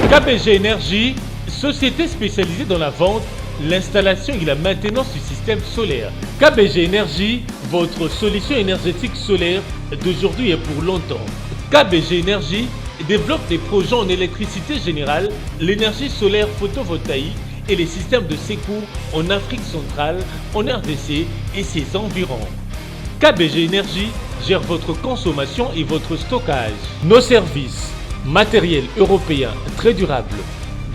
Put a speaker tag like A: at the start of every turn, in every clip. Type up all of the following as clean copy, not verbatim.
A: KBG Énergie, société spécialisée dans la vente, l'installation et la maintenance du système solaire. KBG Énergie, votre solution énergétique solaire d'aujourd'hui et pour longtemps. KBG Énergie développe des projets en électricité générale, l'énergie solaire photovoltaïque et les systèmes de secours en Afrique centrale, en RDC et ses environs. KBG Énergie gère votre consommation et votre stockage. Nos services, matériel européen très durable,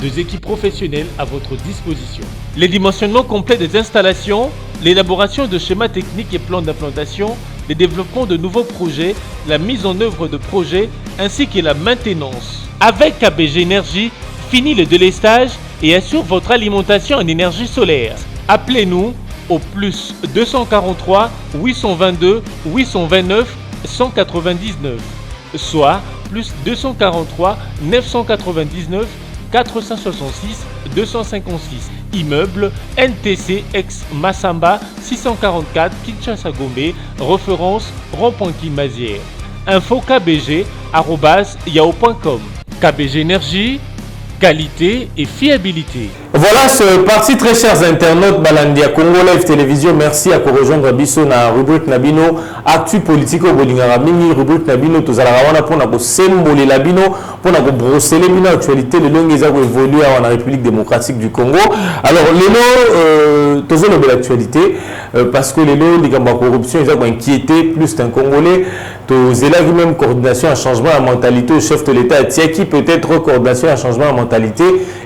A: deux équipes professionnelles à votre disposition. Les dimensionnements complets des installations, l'élaboration de schémas techniques et plans d'implantation, le développement de nouveaux projets, la mise en œuvre de projets ainsi que la maintenance. Avec KBG Énergie, fini le délestage et assure votre alimentation en énergie solaire. Appelez-nous au plus 243 822 829 199, soit plus 243 999 466 256. Immeuble NTC ex Massamba 644 Kinshasa Gombe, référence rond-point Kimazière. Info kbg@yahoo.com. KBG Énergie, qualité et fiabilité.
B: Voilà, c'est parti, très chers internautes. Balandia Congo Live Télévision, merci à rejoindre Bisso na rubrique Nabino Actu Politique au Bolingara Mini, rubrique Nabino Tozalarawana pour na symbole Labino pour na brosser les bino actualité le long ils ont évolué en République démocratique du Congo. Alors les lots toujours de l'actualité parce que les lots de la corruption ils ont inquiété plus d'un Congolais. Tozela même coordination à changement à mentalité au chef de l'État qui peut-être coordination à changement à mentalité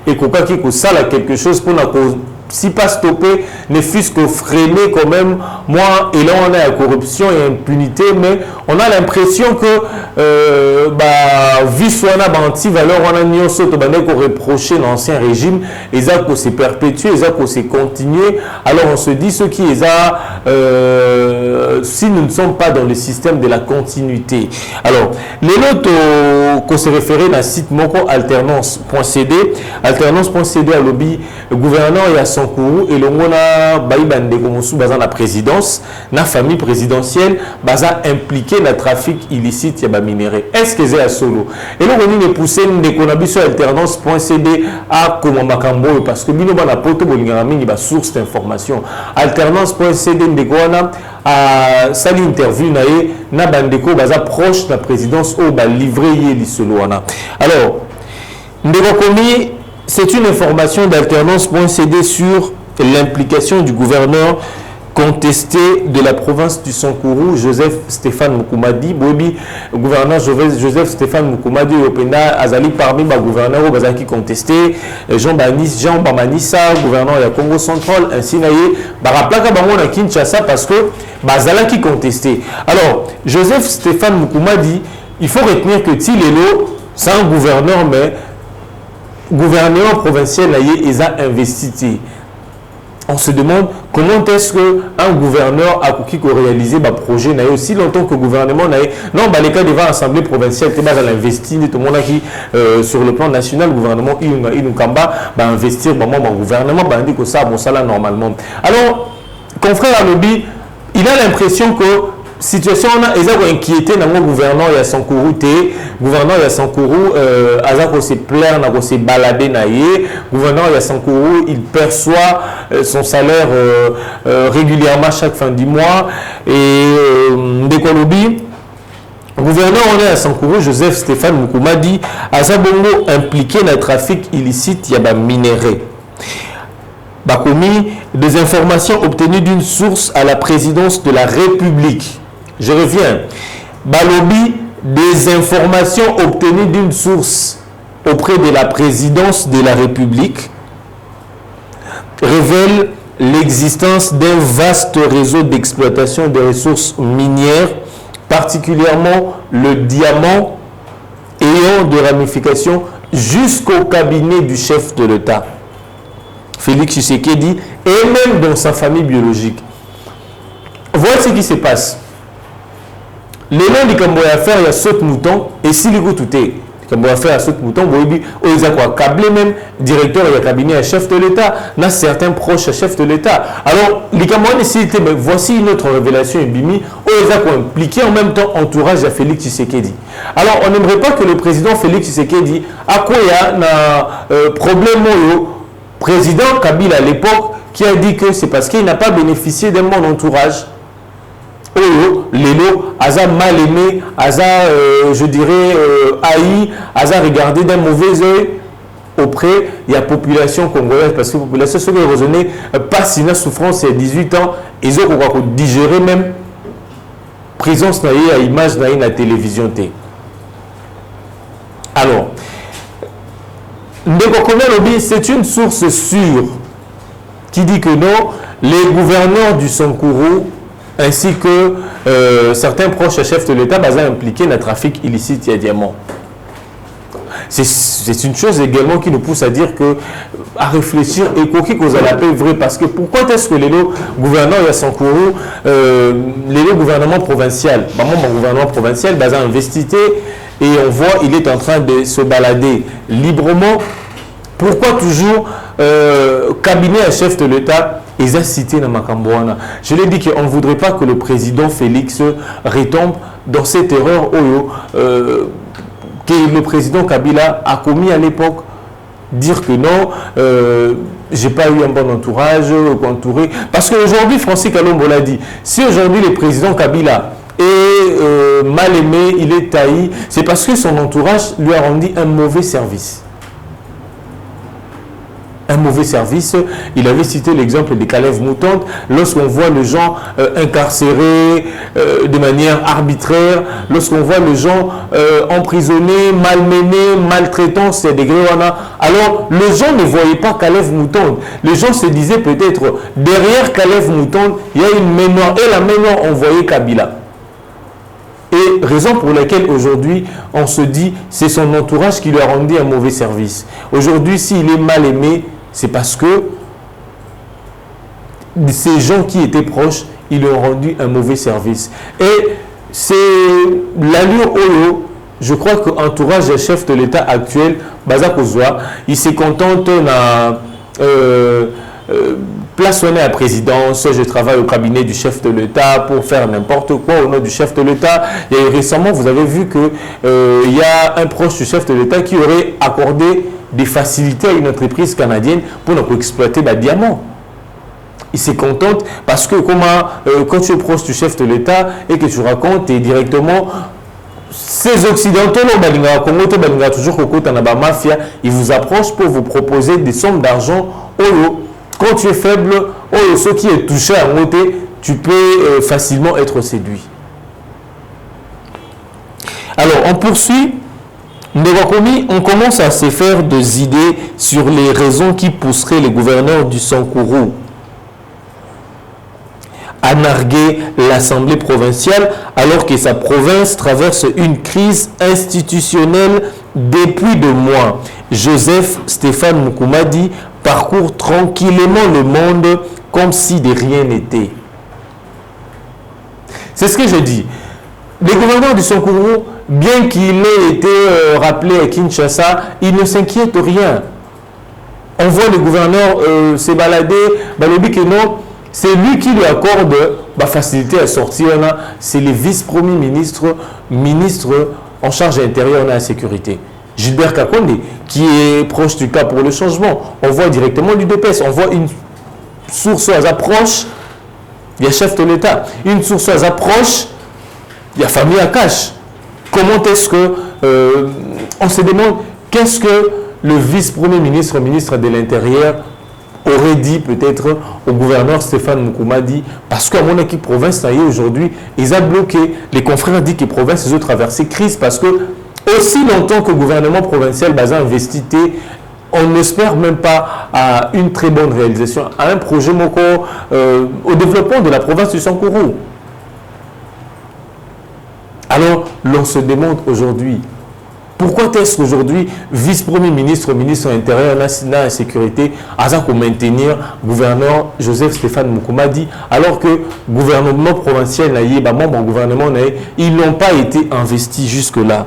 B: et Koka qui ça la quelque chose pour la cause. Si pas stopper, ne fût-ce que freiner quand même, moi, et là on a la corruption et l'impunité, mais on a l'impression que vie soit anti-valeur, on a mis qu'on reprocher l'ancien régime, et ça qu'on s'est perpétué, et ça qu'on s'est continué. Alors on se dit, ce qui est ça, si nous ne sommes pas dans le système de la continuité. Alors, les notes qu'on s'est référé dans le site moko alternance.cd, alternance.cd à lobby, gouverneur et à Sankuru et le mona baïbande komosu baza la présidence na famille présidentielle baza impliqué dans le trafic illicite ya ba minerai. Est-ce que c'est à solo et là on est poussé de konabi sur alternance.cd à comme makambo parce que bino bana poto bolingara mingi ba source d'information. Alternance.cd ndekona à sali interview naé na bandeko baza proche de la présidence au ba livré yeli solo wana. Alors ndeko komi. C'est une information d'alternance.cd sur l'implication du gouverneur contesté de la province du Sankuru, Joseph Stéphane Mukumadi. Bobi, gouverneur Joseph Stéphane Mukumadi, Azali parmi les gouverneurs qui contesté, Jean Bamanissa, gouverneur de la Congo central, ainsi naïe, Baraplaka Bangon à Kinshasa parce que Bazala qui contesté. Alors, Joseph Stéphane Mukumadi, il faut retenir que Tilelo, c'est un gouverneur, mais gouvernement provincial ils a investi. On se demande comment est-ce qu'un gouverneur a réalisé un projet aussi longtemps que le gouvernement non les cas devant l'Assemblée provinciale qui va investir tout le monde qui sur le plan national le gouvernement il va investir le gouvernement va dire que ça bon ça là normalement. Alors confrère Alobi il a l'impression que situation on a inquiété dans le gouverneur il y a Sankuru gouverneur il y a Sankuru azako se plaire na ko se balader na ye gouverneur il y a Sankuru il perçoit son salaire régulièrement chaque fin du mois et ndekolobi gouverneur on est à Sankuru Joseph Stéphane Mukumadi azabongo impliqué dans le trafic illicite il y a ba minerai. Bakomi des informations obtenues d'une source à la présidence de la République. Je reviens. Balobi, des informations obtenues d'une source auprès de la présidence de la République révèlent l'existence d'un vaste réseau d'exploitation des ressources minières, particulièrement le diamant, ayant des ramifications jusqu'au cabinet du chef de l'État, Félix Tshisekedi, et même dans sa famille biologique. Voilà ce qui se passe. les noms du Cambo à faire, il y a saute mouton et si les tout est. Cambo à faire, saute mouton, ils ont quoi câblé même directeur et cabinet à chef de l'État, n'a certains proches à chef de l'État. Alors, les Camerounais ici, voici une autre révélation, Bimi, où ils ont impliqué en même temps entourage à Félix Tshisekedi. Alors, on n'aimerait pas que le président Félix Tshisekedi, à quoi il y a un problème au président Kabila à l'époque, qui a dit que c'est parce qu'il n'a pas bénéficié d'un bon entourage. Lélo, Aza mal aimé, Aza, je dirais, haï, Aza regardé d'un mauvais œil auprès de la population congolaise, parce que la population, ceux qui ont raisonné, pas si la souffrance il y a 18 ans, ils ont digéré même présence à image dans la télévision. Alors, c'est une source sûre qui dit que non, les gouverneurs du Sankourou ainsi que certains proches chefs de l'État basés impliqués dans le trafic illicite de diamants. C'est une chose également qui nous pousse à dire que, à réfléchir et quoi que vous allez vrai, parce que pourquoi est-ce que les gouverneurs de Sankourou, les gouvernements provincial, mon gouvernement provincial basé investité et on voit il est en train de se balader librement. Pourquoi toujours cabinet à chef de l'État ils ont cité dans Makambouana. Je l'ai dit qu'on ne voudrait pas que le président Félix retombe dans cette erreur que le président Kabila a commis à l'époque. Dire que non, j'ai pas eu un bon entourage, entouré. Parce qu'aujourd'hui, Francis Kalombo l'a dit, si aujourd'hui le président Kabila est mal aimé, il est tailli, c'est parce que son entourage lui a rendu un mauvais service. Un mauvais service. Il avait cité l'exemple des Kalev Moutonte. Lorsqu'on voit les gens incarcérés de manière arbitraire, lorsqu'on voit les gens emprisonnés, malmenés, maltraitants, c'est des gréwana. Alors, les gens ne voyaient pas Kalev Moutonte. Les gens se disaient peut-être, derrière Kalev Moutonte, il y a une mémoire. Et la mémoire, on voyait Kabila. Et raison pour laquelle aujourd'hui, on se dit, c'est son entourage qui lui a rendu un mauvais service. Aujourd'hui, s'il est mal aimé, c'est parce que ces gens qui étaient proches, ils lui ont rendu un mauvais service. Et c'est l'allure Oyo, je crois que l'entourage des chefs de l'État actuel, Baza Kozwa, il se contente place à la présidence, je travaille au cabinet du chef de l'État pour faire n'importe quoi au nom du chef de l'État. Et récemment, vous avez vu qu'il y a un proche du chef de l'État qui aurait accordé des facilités à une entreprise canadienne pour exploiter des diamants. Il se contente parce que quand tu es proche du chef de l'État et que tu racontes directement ces Occidentaux, toujours au mafia, ils vous approchent pour vous proposer des sommes d'argent. Quand tu es faible, ce qui est touché à monter, tu peux facilement être séduit. Alors, on poursuit. On commence à se faire des idées sur les raisons qui pousseraient les gouverneurs du Sankourou à narguer l'Assemblée provinciale alors que sa province traverse une crise institutionnelle depuis 2 mois. Joseph Stéphane Mukumadi parcourt tranquillement le monde comme si de rien n'était. C'est ce que je dis. Les gouverneurs du Sankourou, bien qu'il ait été rappelé à Kinshasa, ils ne s'inquiètent rien. On voit le gouverneur se balader, que non, c'est lui qui lui accorde la facilité à sortir. C'est le vice-premier ministre, ministre en charge de l'intérieur et de la sécurité. Gilbert Kakonde, qui est proche du cas pour le changement. On voit directement du DPS, on voit une source à approche, il y a chef de l'État. Une source à approche, il y a famille à cash. Comment est-ce que on se demande qu'est-ce que le vice-premier ministre, ministre de l'Intérieur aurait dit peut-être au gouverneur Stéphane Mukumadi, parce qu'à mon équipe province, ça y est aujourd'hui, ils ont bloqué. Les confrères disent que les provinces ils ont traversé crise parce que aussi longtemps que le gouvernement provincial a investi, on n'espère même pas à une très bonne réalisation, à un projet au développement de la province du Sankourou. Alors, l'on se demande aujourd'hui, Pourquoi est-ce qu'aujourd'hui, vice-premier ministre, ministre intérieur, national et sécurité, a pour maintenir gouverneur Joseph Stéphane Moukoumadi, alors que gouvernement provincial, membre gouvernement, ils n'ont pas été investis jusque-là.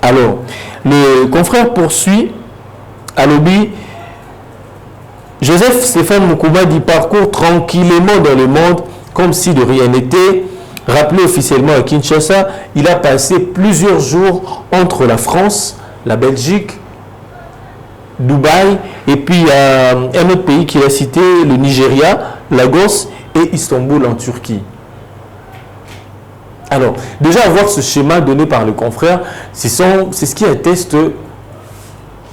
B: Alors, le confrère poursuit à l'objet. Joseph Stéphane Moukoumadi parcourt tranquillement dans le monde comme si de rien n'était. Rappelé officiellement à Kinshasa, il a passé plusieurs jours entre la France, la Belgique, Dubaï et puis un autre pays qu'il a cité, le Nigeria, Lagos et Istanbul en Turquie. Alors, déjà avoir ce schéma donné par le confrère, c'est ce qui atteste,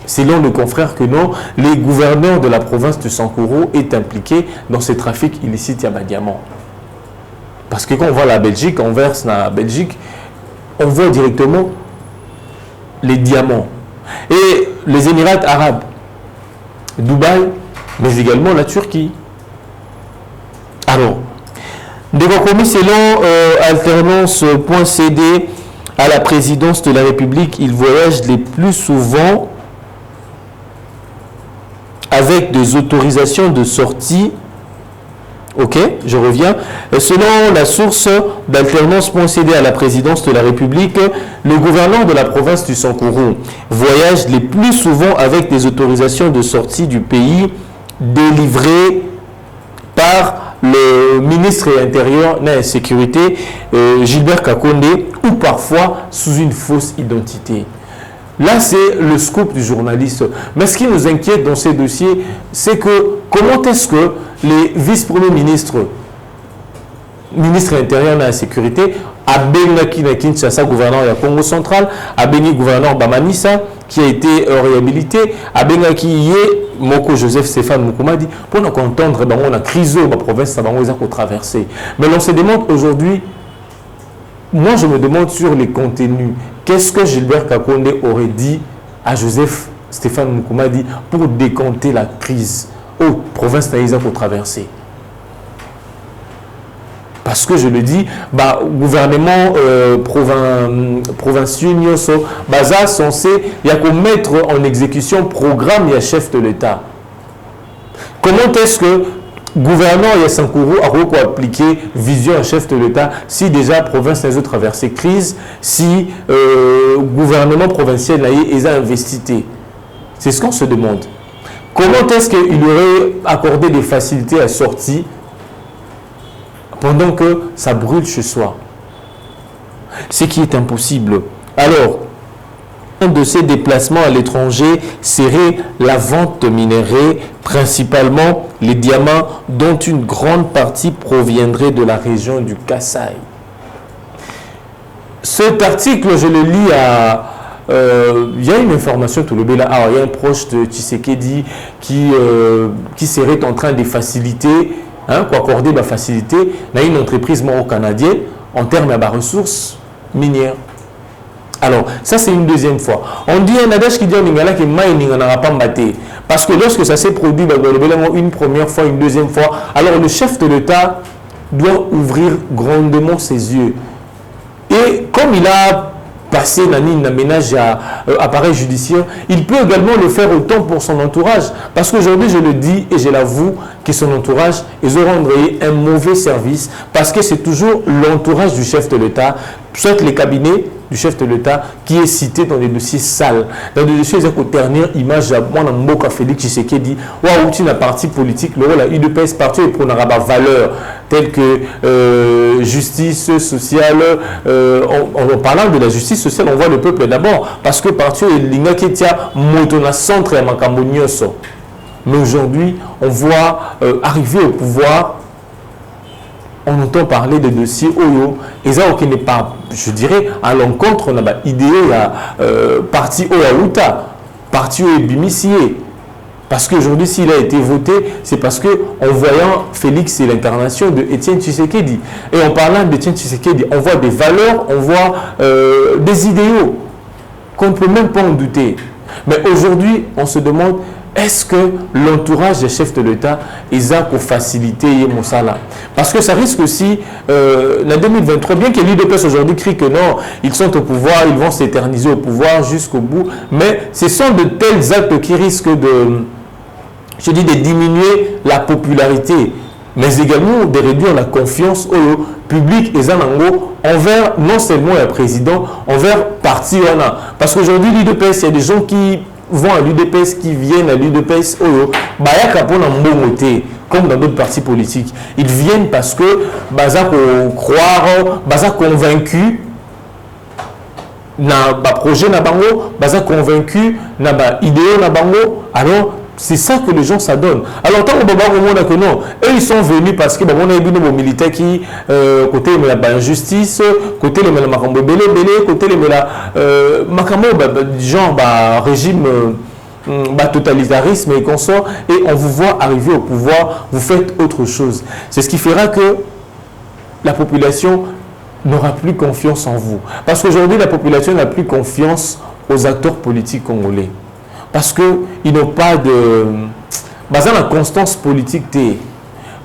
B: selon le confrère, que non, les gouverneurs de la province de Sankuru est impliqué dans ces trafics illicites à diamants. Parce que quand on voit la Belgique, on verse la Belgique, on voit directement les diamants. Et les Émirats arabes, Dubaï, mais également la Turquie. Alors, commis selon alternance.cd à la présidence de la République, il voyage les plus souvent avec des autorisations de sortie. Ok, je reviens. Selon la source d'alternance.cd à la présidence de la République, le gouverneur de la province du Sankuru voyage les plus souvent avec des autorisations de sortie du pays délivrées par le ministre intérieur de la sécurité, Gilbert Kakonde, ou parfois sous une fausse identité. Là, c'est le scoop du journaliste. Mais ce qui nous inquiète dans ces dossiers, c'est que comment est-ce que les vice-premiers ministres, ministre intérieur de la sécurité, Abengaki na Kinshasa, gouverneur de la Congo central, Abengaki gouverneur Bamanissa, qui a été réhabilité, Abengaki Yé, Moko Joseph Stéphane Moukoumadi, pour nous entendre dans la crise de la province, qu'on traversé. Mais on se demande aujourd'hui, moi je me demande sur les contenus, qu'est-ce que Gilbert Kakonde aurait dit à Joseph Stéphane Moukoumadi pour décompter la crise aux provinces naïsa qu'on traversé? Parce que je le dis, gouvernement provincial, baza censé, il y a qu'on mettre en exécution programme, il y a chef de l'État. Comment est-ce que gouverneur Yasankuru a appliqué vision à chef de l'État si déjà province naïsa traversé crise, si gouvernement provincial naïsa a investi? C'est ce qu'on se demande. Comment est-ce qu'il aurait accordé des facilités à sortir pendant que ça brûle chez soi? Ce qui est impossible. Alors, un de ces déplacements à l'étranger serait la vente de minerais, principalement les diamants, dont une grande partie proviendrait de la région du Kasaï. Cet article, je le lis à... il y a une information tout le là. Alors, il y a un proche de Tshisekedi qui serait en train de faciliter, accorder la facilité à une entreprise mauro-canadienne en termes de ressources minières. Alors, ça c'est une deuxième fois. On dit un adage qui dit que mining n'aura pas battu. Parce que lorsque ça s'est produit une première fois, une deuxième fois, alors le chef de l'État doit ouvrir grandement ses yeux. Et comme il a passé un ménage à appareil judiciaire, il peut également le faire autant pour son entourage. Parce qu'aujourd'hui, je le dis et je l'avoue, que son entourage, ils auront rendu un mauvais service parce que c'est toujours l'entourage du chef de l'État, soit les cabinets du chef de l'État qui est cité dans des dossiers sales. Dans des dossiers, ils ont dernière image à moi, Mboka Félix Tshisekedi, ou à une partie politique, le rôle à UDPS parti et pour une valeur telle que justice sociale. En parlant de la justice sociale, on voit le peuple d'abord, parce que parti est l'Ingaketia Motona Centre à Makambonioso. Mais aujourd'hui, on voit arriver au pouvoir. On entend parler de dossiers Oyo, et ça qui n'est pas, je dirais, à l'encontre de l'idée parti Oyaouta, parti Oyebimissié. Parce qu'aujourd'hui, s'il a été voté, c'est parce qu'en voyant Félix, c'est l'incarnation de Étienne Tshisekedi. Et en parlant d'Étienne Tshisekedi, on voit des valeurs, on voit des idéaux qu'on ne peut même pas en douter. Mais aujourd'hui, on se demande, est-ce que l'entourage des chefs de l'État a pour faciliter Moussala? Parce que ça risque aussi, en 2023, bien que l'UDPS aujourd'hui crie que non, ils sont au pouvoir, ils vont s'éterniser au pouvoir jusqu'au bout, mais ce sont de tels actes qui risquent de diminuer la popularité, mais également de réduire la confiance au public et envers non seulement le président, envers parti. Parce qu'aujourd'hui, l'UDPS, il y a des gens qui vont à l'UDPS, qui viennent à l'UDPS, comme dans d'autres partis politiques. Ils viennent parce que baza croire, baza convaincu na projet na bango, baza convaincu na idée na bango. Alors c'est ça que les gens s'adonnent. Alors tant que que non, eux ils sont venus parce que on a eu des militaires qui côté la injustice, côté les makambo belé, côté les makambo genre régime totalitarisme et consort, et on vous voit arriver au pouvoir, vous faites autre chose. C'est ce qui fera que la population n'aura plus confiance en vous. Parce qu'aujourd'hui, la population n'a plus confiance aux acteurs politiques congolais. Parce qu'ils n'ont pas de... Basé la constance politique,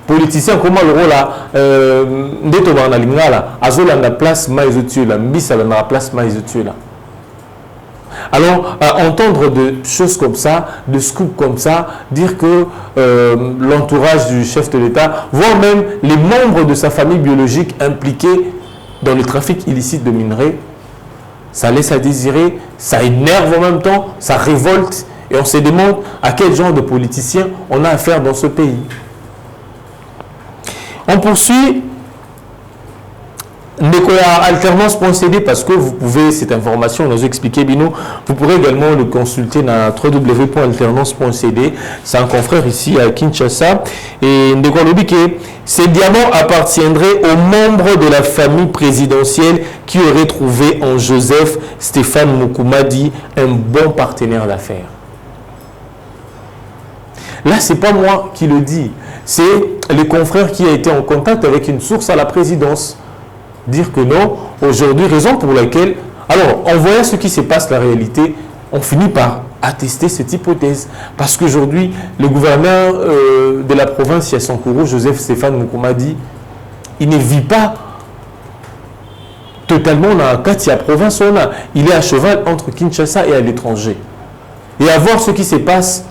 B: politicien, comment le rôle là, d'être dans la ligne là, Azola na place maïzotué là, Mbissa na la place maïzotué là. Alors, entendre de choses comme ça, de scoops comme ça, dire que l'entourage du chef de l'État, voire même les membres de sa famille biologique impliqués dans le trafic illicite de minerais, ça laisse à désirer, ça énerve en même temps, ça révolte, et on se demande à quel genre de politiciens on a affaire dans ce pays. On poursuit. Alternance.cd, parce que vous pouvez, cette information, nous expliquer, Bino, vous pourrez également le consulter dans www.alternance.cd. C'est un confrère ici à Kinshasa. Et ces diamants appartiendraient aux membres de la famille présidentielle qui auraient trouvé en Joseph Stéphane Mukumadi un bon partenaire d'affaires. Là, ce n'est pas moi qui le dis. C'est le confrère qui a été en contact avec une source à la présidence. Dire que non, aujourd'hui, raison pour laquelle, alors, en voyant ce qui se passe, la réalité, on finit par attester cette hypothèse. Parce qu'aujourd'hui, le gouverneur de la province Yasankourou, Joseph Stéphane Mukumadi, il ne vit pas totalement dans la Katia province. Il est à cheval entre Kinshasa et à l'étranger. Et à voir ce qui se passe,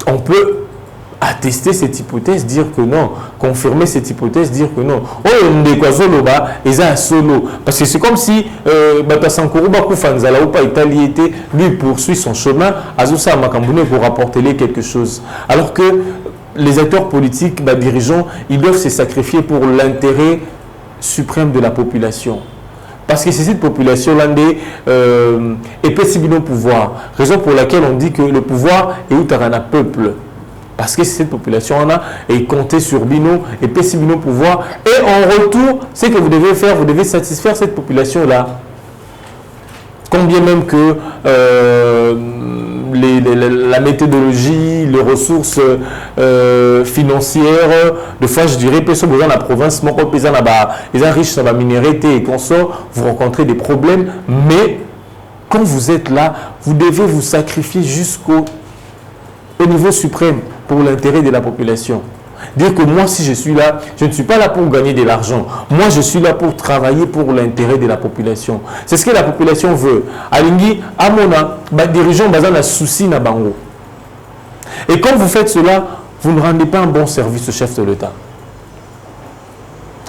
B: on peut attester cette hypothèse, dire que non, confirmer cette hypothèse, dire que non. Oh, on est quoi solo bas, et ça solo. Parce que c'est comme si Batasankoro Bakoufanzala ou pas italiété, lui poursuit son chemin à Zoussa Makamboune pour apporter quelque chose. Alors que les acteurs politiques, dirigeants, ils doivent se sacrifier pour l'intérêt suprême de la population. Parce que c'est cette population-là est possible au pouvoir. Raison pour laquelle on dit que le pouvoir est où t'as un peuple. Parce que cette population-là est comptée sur Bino et possible au pouvoir. Et en retour, ce que vous devez faire, vous devez satisfaire cette population-là. Combien même que la méthodologie, les ressources financières, de fois je dirais, personne dans la province, les riches dans la minéralité et consort, vous rencontrez des problèmes, mais quand vous êtes là, vous devez vous sacrifier jusqu'au niveau suprême pour l'intérêt de la population. Dire que moi, si je suis là, je ne suis pas là pour gagner de l'argent. Moi, je suis là pour travailler pour l'intérêt de la population. C'est ce que la population veut. Alingi, Amona, dirigeant basé na souci na bango. Et quand vous faites cela, vous ne rendez pas un bon service au chef de l'État.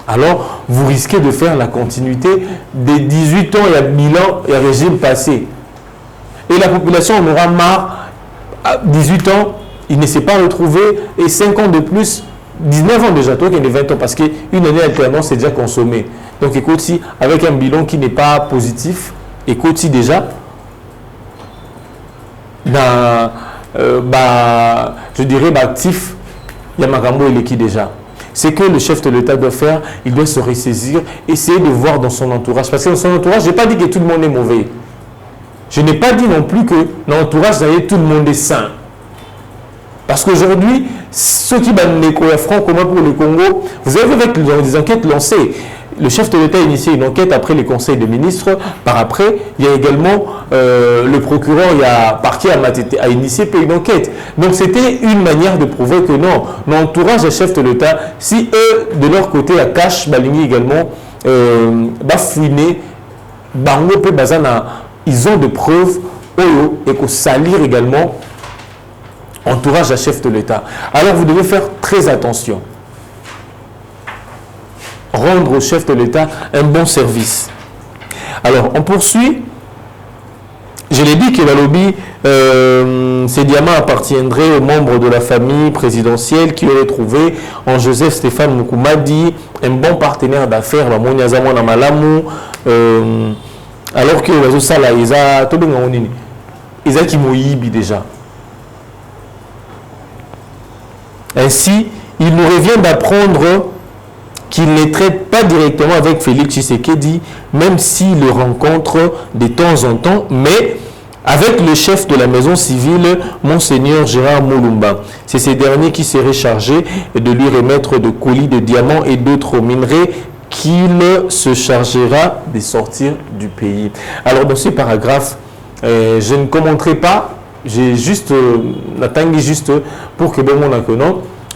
B: Alors, vous risquez de faire la continuité des 18 ans et 1000 ans et régime passé. Et la population en aura marre. À 18 ans, il ne s'est pas retrouvé, et 5 ans de plus, 19 ans déjà, toi qui est 20 ans, parce qu'une année alternance est déjà consommée. Donc écoute, si avec un bilan qui n'est pas positif, écoute, si déjà, je dirais, actif, il y a Magambo et l'équipe déjà. C'est que le chef de l'État doit faire, il doit se ressaisir, essayer de voir dans son entourage. Parce que dans son entourage, je n'ai pas dit que tout le monde est mauvais. Je n'ai pas dit non plus que dans l'entourage, tout le monde est sain. Parce qu'aujourd'hui, ceux qui battent les francs communs pour le Congo, vous avez vu avec des enquêtes lancées, le chef de l'État a initié une enquête après les conseils de ministres. Par après, il y a également le procureur, il y a parquet a initié une enquête. Donc c'était une manière de prouver que non, l'entourage du chef de l'État, si eux, de leur côté, la cache, Balingi également, fouiner, ils ont des preuves et qu'on salir également entourage du chef de l'État. Alors vous devez faire très attention. Rendre au chef de l'État un bon service. Alors, on poursuit. Je l'ai dit que la lobby, ces diamants appartiendraient aux membres de la famille présidentielle qui auraient trouvé en Joseph Stéphane Moukoumadi un bon partenaire d'affaires, alors que les Sala, ils ont qui moyibi déjà. Ainsi, il nous revient d'apprendre qu'il ne traite pas directement avec Félix Tshisekedi, même s'il le rencontre de temps en temps, mais avec le chef de la maison civile, Monseigneur Gérard Moulumba. C'est ce dernier qui serait chargé de lui remettre de colis de diamants et d'autres minerais qu'il se chargera de sortir du pays. Alors dans ce paragraphe, je ne commenterai pas, j'ai juste attendu juste pour que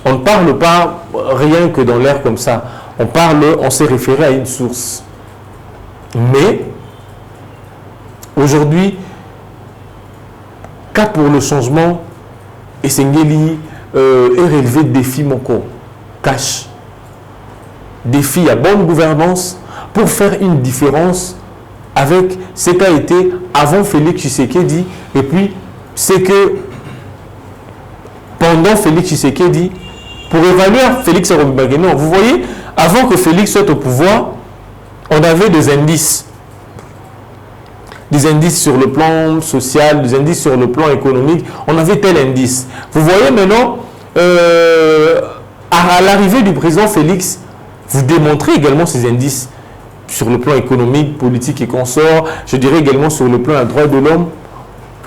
B: on ne parle pas rien que dans l'air comme ça. On s'est référé à une source. Mais, aujourd'hui, cas pour le changement, Essengeli est relevé défi Moko, cash. Défi à bonne gouvernance pour faire une différence avec ce qu'a été avant Félix Tshisekedi et puis c'est que pendant Félix Tshisekedi, pour évaluer Félix Tshisekedi, vous voyez, avant que Félix soit au pouvoir, on avait des indices. Des indices sur le plan social, des indices sur le plan économique. On avait tel indice. Vous voyez maintenant, à l'arrivée du président Félix, vous démontrez également ces indices sur le plan économique, politique et consort. Je dirais également sur le plan des droits de l'homme.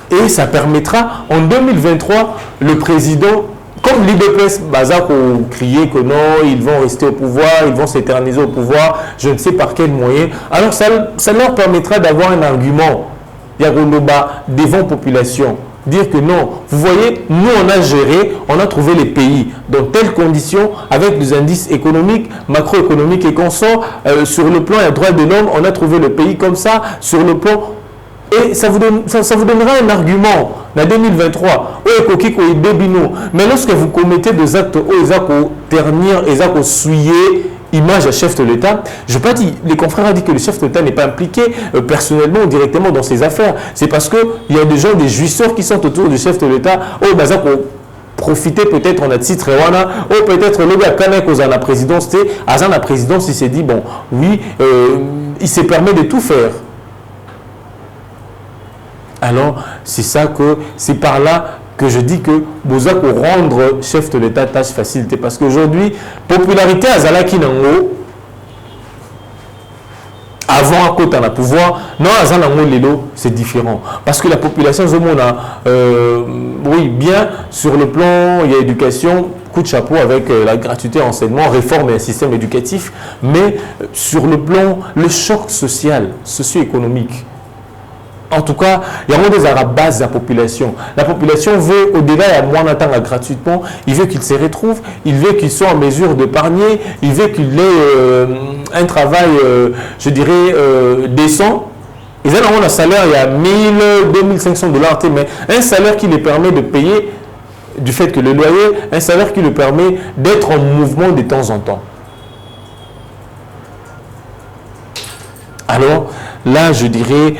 B: Et ça permettra, en 2023, le président... Comme l'IDPS, Bazak ont crié que non, ils vont rester au pouvoir, ils vont s'éterniser au pouvoir, je ne sais par quel moyen. Alors ça leur permettra d'avoir un argument, Yagondoba, devant la population. Dire que non, vous voyez, nous on a géré, on a trouvé les pays dans telles conditions, avec des indices économiques, macroéconomiques et consorts, sur le plan des droits de l'homme, on a trouvé le pays comme ça, sur le plan... Et ça vous donnera un argument en 2023. Mais lorsque vous commettez des actes où ils ont ternir, ils ont souiller image à chef de l'État, je ne vais pas dire, les confrères ont dit que le chef de l'État n'est pas impliqué personnellement ou directement dans ces affaires. C'est parce qu'il y a des gens, des jouisseurs qui sont autour du chef de l'État. Profiter peut-être en a titre ou peut-être le gars quand à la présidence, à la présidence, il s'est dit bon, oui, il se permet de tout faire. Alors, c'est par là que je dis que Bozak pour rendre chef de l'État tâche facilité. Parce qu'aujourd'hui, popularité à Zalaki Nango, avant à côté à pouvoir, non, à Zanango Lelo, c'est différent. Parce que la population, oui, bien sur le plan, il y a éducation, coup de chapeau avec la gratuité enseignement, réforme et un système éducatif, mais sur le plan, le choc social, socio-économique. En tout cas, il y a des arabes base de la population. La population veut, au-delà, il y a moins d'attendre gratuitement, il veut qu'ils se retrouvent, il veut qu'ils soient en mesure d'épargner, il veut qu'il ait un travail, je dirais, décent. Ils ont un salaire, il y a 1000, 2500 dollars, mais un salaire qui les permet de payer, du fait que le loyer, un salaire qui le permet d'être en mouvement de temps en temps. Alors, là, je dirais,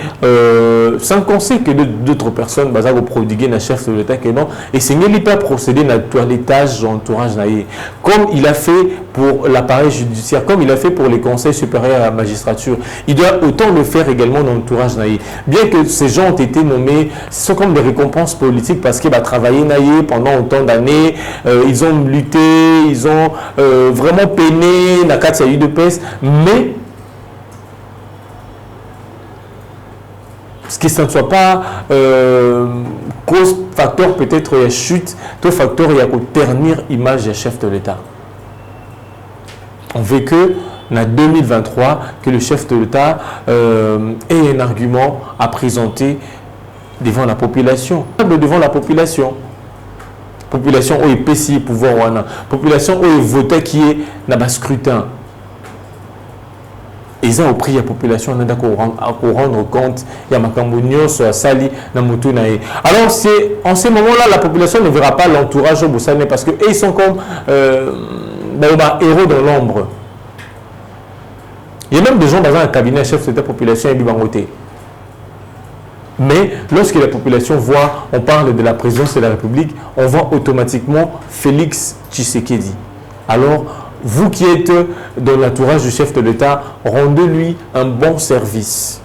B: sans conseil que d'autres personnes, vont prodiguer un chef de l'État que non, et c'est n'est pas procéder à toilettage entourage, comme il a fait pour l'appareil judiciaire, comme il a fait pour les conseils supérieurs à la magistrature. Il doit autant le faire également dans l'entourage. Bien que ces gens ont été nommés, ce sont comme des récompenses politiques parce qu'ils ont travaillé pendant autant d'années, ils ont lutté, ils ont vraiment peiné, la carte de peste, mais ce qui ne soit pas cause, facteur peut-être chute, tout facteur il y a qu'au ternir image du chef de l'État. On veut que en 2023 que le chef de l'État ait un argument à présenter devant la population. Devant la population. Population où est PCI pouvoir wana. Population où est voté qui est dans le scrutin. Et ça, au prix de la population, on a à rendre compte, il y a Makambonio, soit Sali, Namutu, Nae. Alors, en ce moment-là, la population ne verra pas l'entourage au Boussane parce qu'ils sont comme héros dans l'ombre. Il y a même des gens dans un cabinet chef de la population et Bibangoté. Mais lorsque la population voit, on parle de la présidence de la République, on voit automatiquement Félix Tshisekedi. Alors, vous qui êtes dans l'entourage du chef de l'État, rendez-lui un bon service.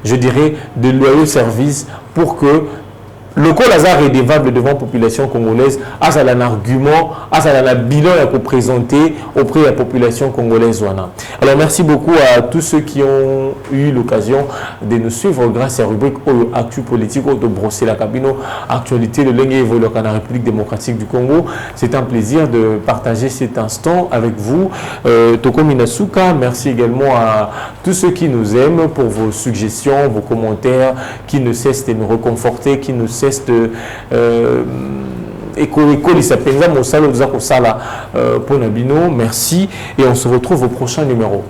B: Je dirais de loyaux services pour que le col hasard est dévable devant la population congolaise, à un argument, à un bilan à présenter auprès de la population congolaise. Alors merci beaucoup à tous ceux qui ont eu l'occasion de nous suivre grâce à la rubrique Actu politique de brosser la cabine, actualité de l'Engue évolue dans la République démocratique du Congo. C'est un plaisir de partager cet instant avec vous. Toko Minasuka, merci également à tous ceux qui nous aiment pour vos suggestions, vos commentaires, qui ne cessent de nous réconforter, qui nous cessent de merci et on se retrouve au prochain numéro.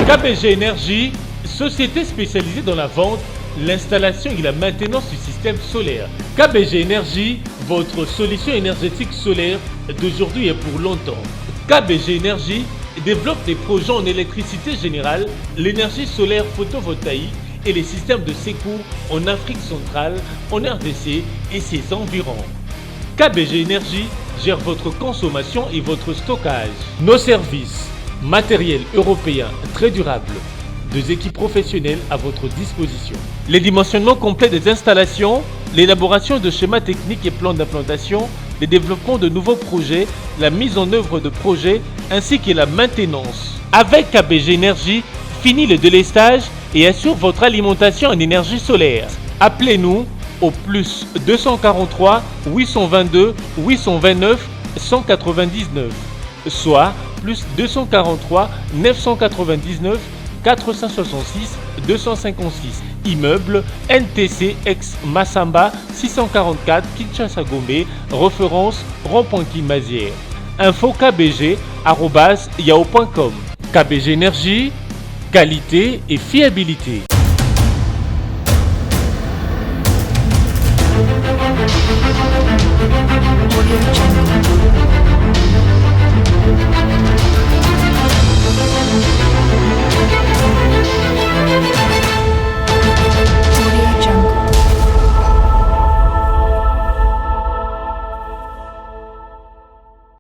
A: KBG Énergie, société spécialisée dans la vente, l'installation et la maintenance du système solaire. KBG Énergie, votre solution énergétique solaire d'aujourd'hui et pour longtemps. KBG Énergie développe des projets en électricité générale, l'énergie solaire photovoltaïque et les systèmes de secours en Afrique centrale, en RDC et ses environs. KBG Énergie gère votre consommation et votre stockage. Nos services, matériel européen très durable, 2 équipes professionnelles à votre disposition. Les dimensionnements complets des installations, l'élaboration de schémas techniques et plans d'implantation, le développement de nouveaux projets, la mise en œuvre de projets ainsi que la maintenance. Avec KBG Énergie, fini le délestage et assure votre alimentation en énergie solaire. Appelez-nous au plus 243 822 829 199, soit plus 243 999 466 256. Immeuble NTC ex Massamba 644 Kinshasa Gombe, référence rond-point Kinmazière. Info kbg@yahoo.com. KBG Énergie, qualité et fiabilité.
C: Audio Jungle.